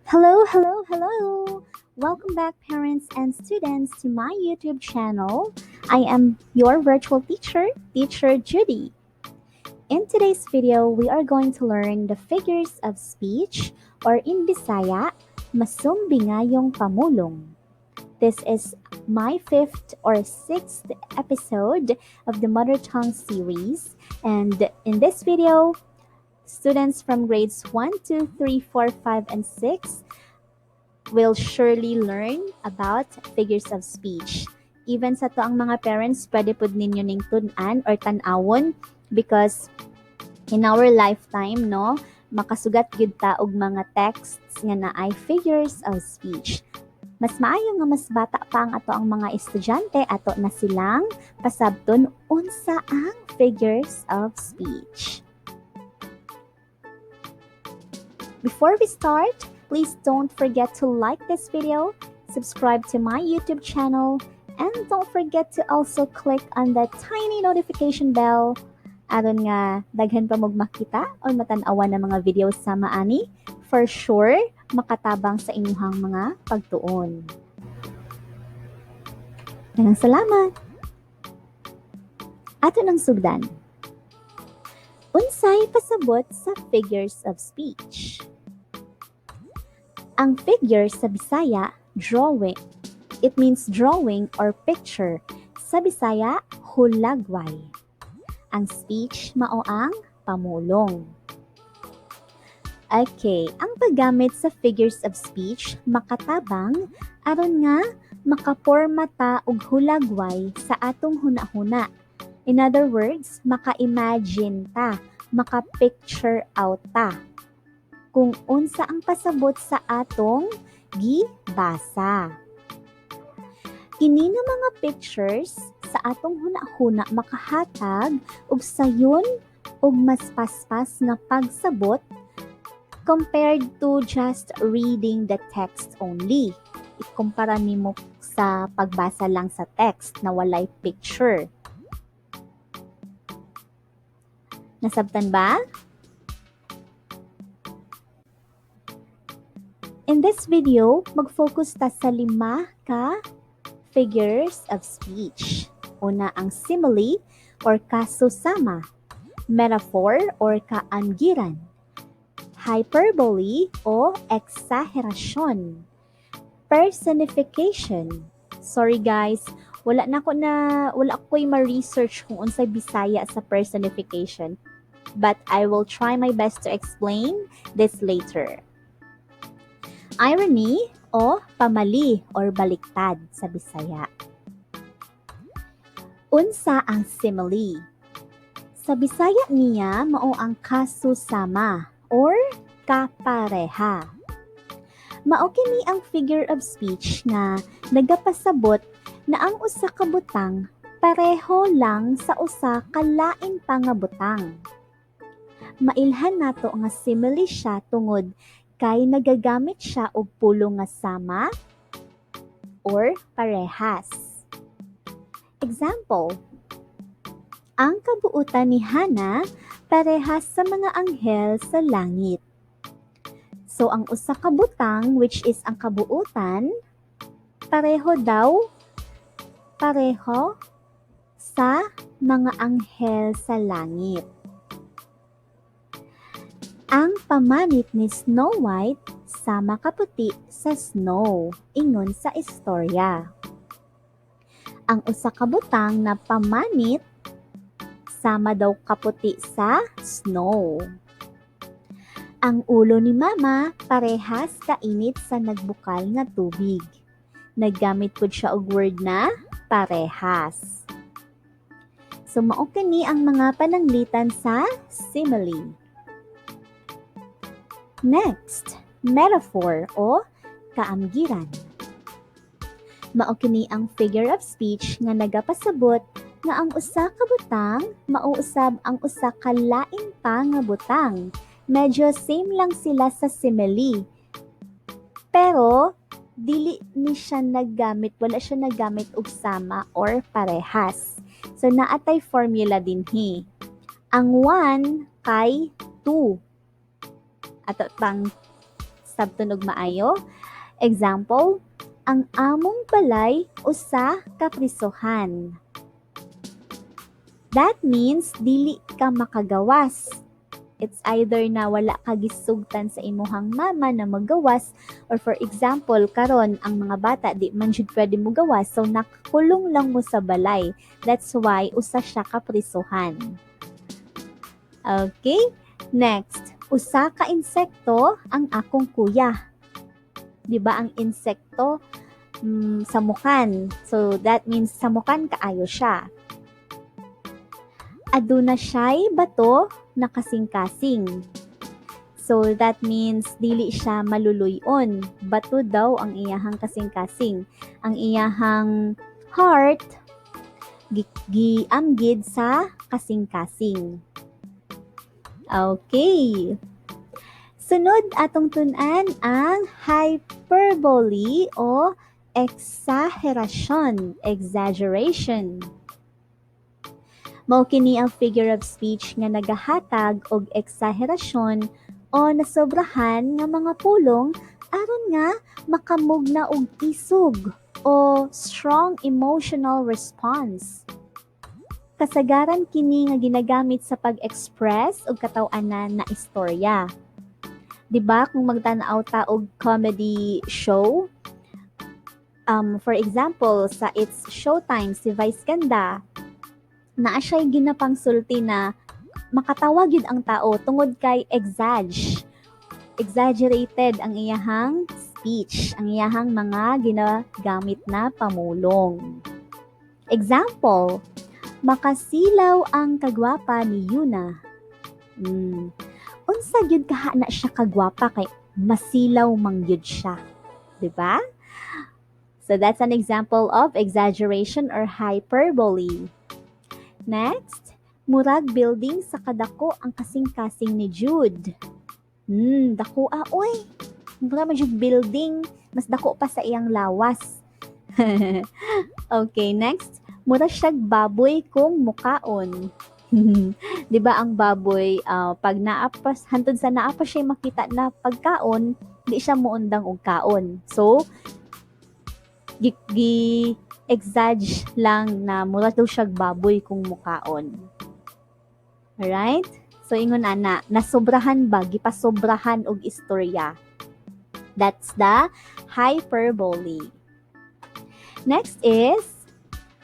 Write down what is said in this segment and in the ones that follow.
Hello, hello, hello! Welcome back, parents and students, to my YouTube channel. I am your virtual teacher, Teacher Judy. In today's video, we are going to learn the figures of speech, or in Bisaya, masumbi nga yung pamulong. This is my 5th or 6th episode of the Mother Tongue series, and in this video, students from grades 1, 2, 3, 4, 5, and 6 will surely learn about figures of speech. Even sa to ang mga parents, pwede po ninyo ning tunan or tanawon because in our lifetime, no, makasugat gyud ta og mga texts nga naay figures of speech. Mas maayo nga mas bata pa ang ato ang mga estudyante ato na silang pasabton unsa ang figures of speech. Before we start, please don't forget to like this video, subscribe to my YouTube channel, and don't forget to also click on that tiny notification bell aron nga daghan pa mog makita o matan-awan ng mga videos sa maani. For sure, makatabang sa inyong mga pagtuon. Daghang salamat! Ato ng sugdan. Unsay pasabot sa figures of speech? Ang figure sa Bisaya, drawing. It means drawing or picture. Sa Bisaya, hulagway. Ang speech, mao ang pamulong. Okay, ang paggamit sa figures of speech, makatabang, aron nga makaporma ta og hulagway sa atong hunahuna. In other words, maka-imagine ta, maka-picture out ta kung unsa ang pasabot sa atong gibasa. Kini nga mga pictures sa atong hunahuna makahatag og sayon og mas paspas nga pagsabot compared to just reading the text only. Ikumpara nimo sa pagbasa lang sa text na walay picture. Nasabtan ba? In this video, mag-focus ta sa 5 ka figures of speech. Una ang simile or kasusama, metaphor or kaanggiran, hyperbole o exaggerasyon, personification. Sorry guys, wala ko'y ma-research kung unsay Bisaya sa personification, but I will try my best to explain this later. Irony o pamali or baliktad sa Bisaya. Unsa ang simile? Sa Bisaya niya mao ang kasusama or kapareha. Mao kini ang figure of speech nga nagapasabot na ang usa ka butang pareho lang sa usa ka lain pa nga butang. Mailhan nato nga simile siya tungod kay nagagamit siya og pulong nga sama or parehas. Example, ang kabuutan ni Hana parehas sa mga anghel sa langit. So ang usa ka butang, which is ang kabuutan, pareho sa mga anghel sa langit. Ang pamanit ni Snow White sama kaputi sa snow, ingon sa istorya. Ang usa ka butang na pamanit sama daw kaputi sa snow. Ang ulo ni Mama parehas kainit sa nagbukal nga tubig. Naggamit pud siya og word na parehas. So mao kini ang mga pananglitan sa simile. Next, metaphor o kaamgiran. Mao kini ang figure of speech nga nagapasabot nga ang usa ka butang mauusab ang usa ka lain pa nga butang. Medyo same lang sila sa simile. Pero dili ni siya naggamit, wala siya naggamit og sama or parehas. So naatay formula dinhi. Ang 1 kay 2. Ato pang Sabtunog maayo. Example, ang among balay usa ka prisuhan. That means dili ka makagawas. It's either na wala ka gisugtan sa imuhang mama na magawas, or for example, karon ang mga bata di man jud pwede mo gawas, so nakakulong lang mo sa balay. That's why usa siya ka prisuhan. Okay? Next, usa ka insekto ang akong kuya. Di ba ang insekto samukan. So that means samukan kaayo siya. Aduna siya'y bato na kasing-kasing. So that means dili siya maluluyon. Bato daw ang iyahang kasing-kasing. Ang iyahang heart giamgid sa kasing-kasing. Okay. Sunod atong tun-an ang hyperbole o exaggeration. Mao kini ang figure of speech nga nagahatag og eksaherasyon o nasobrahan nga mga pulong aron nga makamugna og isog o strong emotional response. Kasagaran kini nga ginagamit sa pag-express og kataw-anan na istorya. Diba kung magtanaw ta og comedy show, for example sa It's Showtime si Vice Ganda, naa siya'y ginapangsulti na makatawag yun ang tao tungod kay exaggerated ang iyahang speech, ang iyahang mga ginagamit na pamulong. Example, makasilaw ang kagwapa ni Yuna. Unsa gyud kaha na siya kagwapa kay masilaw man gyud siya, di ba? So that's an example of exaggeration or hyperbole. Next, murag building sa kadako ang kasing-kasing ni Jude. Dako oy. Murag man Jude building, mas dako pa sa iyang lawas. Okay, next, mura siyag baboy kung mukaon. 'Di ba ang baboy pag naapas hantod sa naapa siya makita na pagkaon, di siya muundang og kaon. So exage lang na mura daw siyag baboy kung mukaon. Alright? So ingon ana, nasobrahan ba, gipasobrahan og istorya. That's the hyperbole. Next is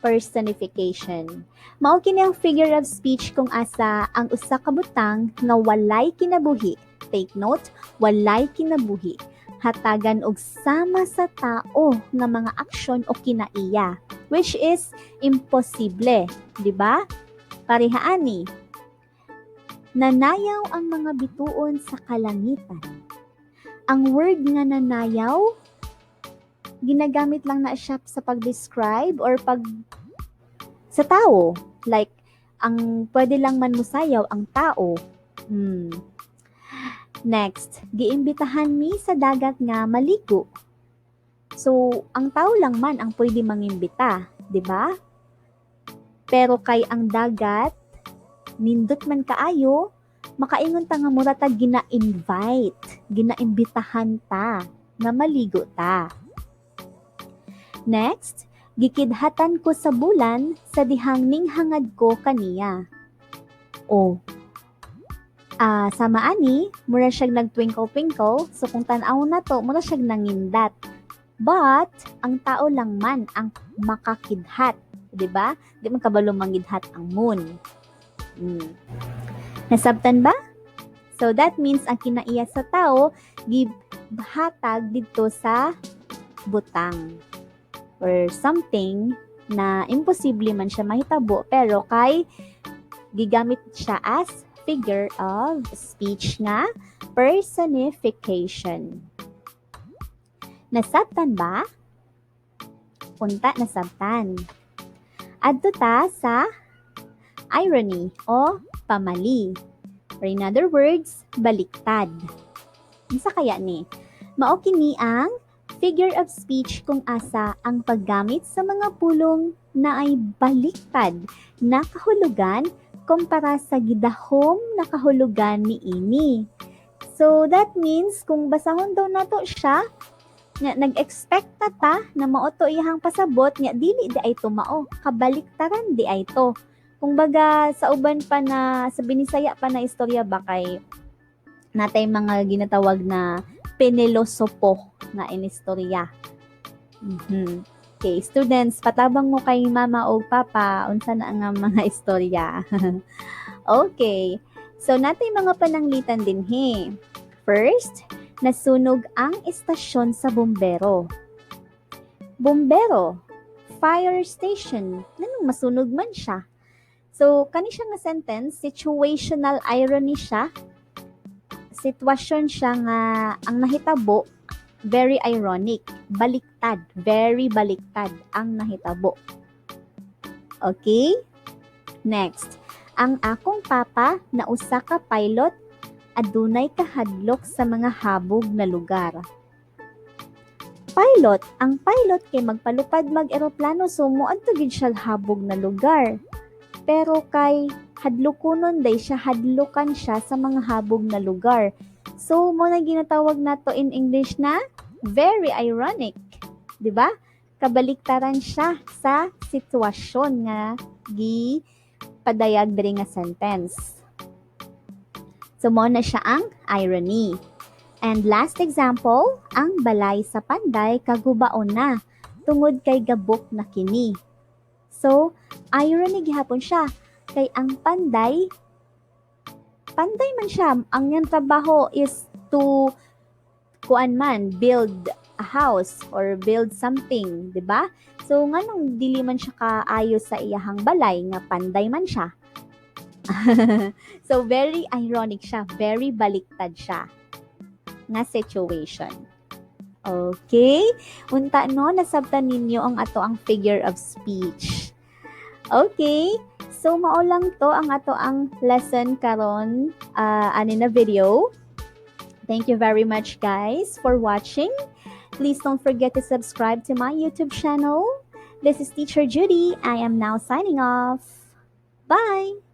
personification. Mao kini ang figure of speech kung asa ang usa ka butang nga walay kinabuhi. Take note, walay kinabuhi. Hatagan og sama sa tao nga mga aksyon o kinaiya, which is imposible, di ba? Parehaani. Nanayaw ang mga bituon sa kalangitan. Ang word nga nanayaw, ginagamit lang na siya sa pag-describe or pag sa tao. Like, ang pwede lang man musayaw ang tao. Next, giimbitahan mi sa dagat nga maligo. So, ang tao lang man ang pwede mangimbita, di ba? Pero kay ang dagat, nindot man kaayo, makaingon ta nga mura ta gina-invite, ginaimbitahan ta nga maligo ta. Next, gikidhatan ko sa bulan sa dihang ninghangad ko kaniya. Sama ani, mura siyag nag-twinkle-twinkle, so kung tanaw na to, mura siyag nangindat. But, ang tao lang man ang makakidhat, di ba? Di man kabalo mangidhat ang moon. Nasabtan ba? So, that means ang kinaiya sa tao, gihatag dito sa butang. Or something na imposible man siya mahitabo, pero kay gigamit siya as figure of speech nga personification. Nasabtan ba? Punta nasabtan. Adto ta sa irony o pamali. Or in other words, baliktad. Unsa kaya ni? Mao kini ang figure of speech kung asa ang paggamit sa mga pulong na ay baliktad na kahulugan kumpara sa gidahom na kahulugan niini. So that means kung basahon daw nato siya, nga nag-expect na ta na mao to iyang pasabot nya dili di ay to mao, kabaliktaran di ay to. Kung baga sa uban pa na sa Binisaya pa na istorya ba kay natay mga ginatawag na penelosopo na inistorya. Okay, students, patabang mo kay mama o papa unsa na nga mga istorya. Okay. So natay mga pananglitan din he. First, nasunog ang istasyon sa bombero. Bombero, fire station. Nanong masunog man siya? So, kani siya nga sentence, situational irony siya. Sitwasyon siya nga ang nahitabo, very ironic. Baliktad, very baliktad ang nahitabo. Okay? Next, ang akong papa na usa ka pilot adunay kahadlok sa mga habog na lugar. Pilot, ang pilot kay magpalupad mag-eroplano so moadto gid siya habog na lugar. Pero kay hadlukunon day siya, hadlukan siya sa mga habog na lugar. So mo na ginatawag nato in English na very ironic, di ba? Kabaliktaran siya sa sitwasyon nga gi padayag diri nga sentence. So, mo na siya ang irony. And last example, ang balay sa panday kagubaon na, tungod kay gabok na kini. So, irony gihapon siya. Kay ang panday man siya. Ang niyang trabaho is to, build a house or build something, di ba? So, nganong dili man siya kaayo sa iyahang balay, nga panday man siya. So, very ironic siya. Very baliktad siya nga situation. Okay? Unta no, nasabtan ninyo ang ato ang figure of speech. Okay? So, mao lang to ang ato ang lesson karon na video. Thank you very much, guys, for watching. Please don't forget to subscribe to my YouTube channel. This is Teacher Judy. I am now signing off. Bye!